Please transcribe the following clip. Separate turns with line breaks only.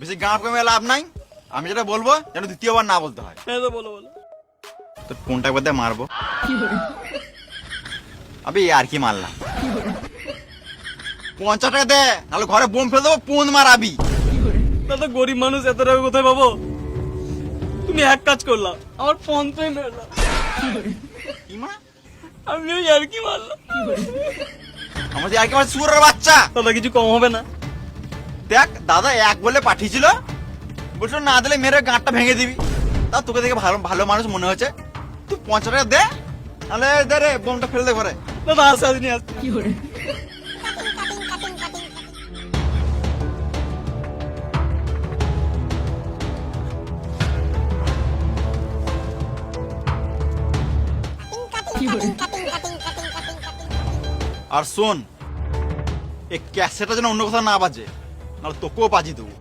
বেশি গাঁপ কমে লাভ নাই। আমি যেটা বলবো যেন দ্বিতীয়বার না বলতে হয়।
হ্যাঁ তো বলো বলো।
তোর ফোনটা একবার দিয়ে মারবো। আবে আর কি মারলাম। 50 টাকা দে, নাহলে ঘরে বোম ফেলে দেবো, পোন মারাবি।
দাদা গরিব মানুষ এত টাকা কোথায় পাবো? তুমি এক কাজ করলা, আমার ফোন তো মেরলা।
কি মা?
আমি ওই আর কি মারলাম।
আমাদের আর কি মারছে শুয়োরের বাচ্চা।
দাদা কিছু কম হবে না?
দেখ দাদা এক বলে পাঠিয়েছিল, বলছিল না দিলে মেরে গাঁটটা ভেঙে দিবি। তা তোকে দেখে ভালো ভালো মানুষ মনে হচ্ছে, তুই 50 টাকা দে, নাহলে দে রে বোমটা ফেলে দে ঘরে।
দাদা আসে আসনি আসতে।
আর শোন, এই ক্যাসেটটা যেন অন্য কোথাও না বাজে, নাহলে তোকেও বাজি দেবো।